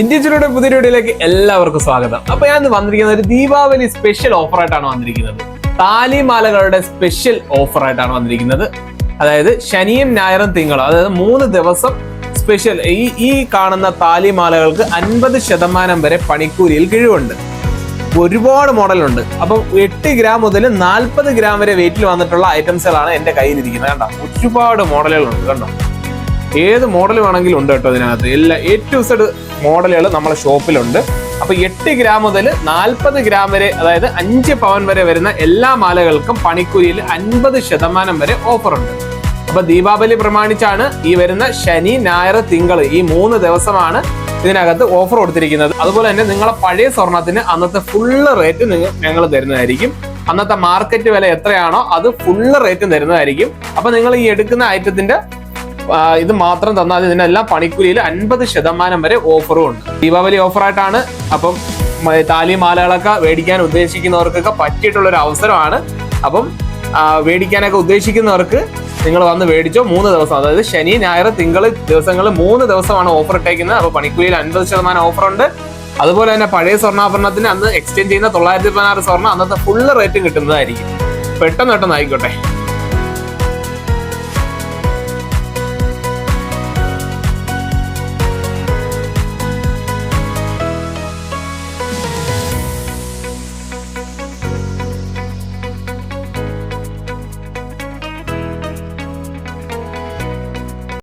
ഇന്ത്യയുടെ പുതിയ വീഡിയോയിലേക്ക് എല്ലാവർക്കും സ്വാഗതം. അപ്പൊ ഞാൻ വന്നിരിക്കുന്നത് ഒരു ദീപാവലി സ്പെഷ്യൽ ഓഫർ ആയിട്ടാണ് വന്നിരിക്കുന്നത്. താലിമാലകളുടെ സ്പെഷ്യൽ ഓഫർ ആയിട്ടാണ് വന്നിരിക്കുന്നത്. അതായത് ശനിയും ഞായറും തിങ്കളും, അതായത് 3 ദിവസം സ്പെഷ്യൽ. ഈ കാണുന്ന താലിമാലകൾക്ക് 50% വരെ പണിക്കൂലിയിൽ കിഴിവുണ്ട്. ഒരുപാട് മോഡലുണ്ട്. അപ്പം 8 ഗ്രാം മുതൽ 40 ഗ്രാം വരെ വെയിറ്റിൽ വന്നിട്ടുള്ള ഐറ്റംസുകളാണ് എന്റെ കയ്യിലിരിക്കുന്നത്. കണ്ടോ, ഒരുപാട് മോഡലുകളുണ്ട്. കണ്ടോ, ഏത് മോഡൽ വേണമെങ്കിലും ഉണ്ട് കേട്ടോ. ഇതിനകത്ത് എല്ലാ A to Z മോഡലുകൾ നമ്മളെ ഷോപ്പിലുണ്ട്. അപ്പൊ 8 ഗ്രാം മുതൽ 40 ഗ്രാം വരെ, അതായത് 5 പവൻ വരെ വരുന്ന എല്ലാ മാലകൾക്കും പണിക്കൂലിയിൽ 50% വരെ ഓഫർ ഉണ്ട്. അപ്പൊ ദീപാവലി പ്രമാണിച്ചാണ് ഈ വരുന്ന ശനി, ഞായർ, തിങ്കൾ ഈ 3 ദിവസമാണ് ഇതിനകത്ത് ഓഫർ കൊടുത്തിരിക്കുന്നത്. അതുപോലെ തന്നെ നിങ്ങളെ പഴയ സ്വർണത്തിന് അന്നത്തെ ഫുള്ള് റേറ്റ് ഞങ്ങൾ തരുന്നതായിരിക്കും. അന്നത്തെ മാർക്കറ്റ് വില എത്രയാണോ അത് ഫുള്ള് റേറ്റ് തരുന്നതായിരിക്കും. അപ്പൊ നിങ്ങൾ ഈ എടുക്കുന്ന ഐറ്റത്തിന്റെ ഇത് മാത്രം തന്നാൽ ഇതിനെല്ലാം പണിക്കൂലിയിൽ 50% വരെ ഓഫറും ഉണ്ട്. ദീപാവലി ഓഫറായിട്ടാണ്. അപ്പം താലിമാലകളൊക്കെ മേടിക്കാൻ ഉദ്ദേശിക്കുന്നവർക്കൊക്കെ പറ്റിയിട്ടുള്ള ഒരു അവസരമാണ്. അപ്പം മേടിക്കാനൊക്കെ ഉദ്ദേശിക്കുന്നവർക്ക് നിങ്ങൾ വന്ന് മേടിച്ചോ. 3 ദിവസം, അതായത് ശനി, ഞായർ, തിങ്കൾ ദിവസങ്ങളിൽ 3 ദിവസമാണ് ഓഫർ ഇട്ടേക്കുന്നത്. അപ്പൊ പണിക്കൂലിയിൽ 50% ഓഫർ ഉണ്ട്. അതുപോലെ തന്നെ പഴയ സ്വർണ്ണാഭരണത്തിന് അന്ന് എക്സ്ചേഞ്ച് ചെയ്യുന്ന 916 സ്വർണ്ണം അന്നത്തെ ഫുള്ള് റേറ്റും കിട്ടുന്നതായിരിക്കും. പെട്ടെന്ന് ആയിക്കോട്ടെ.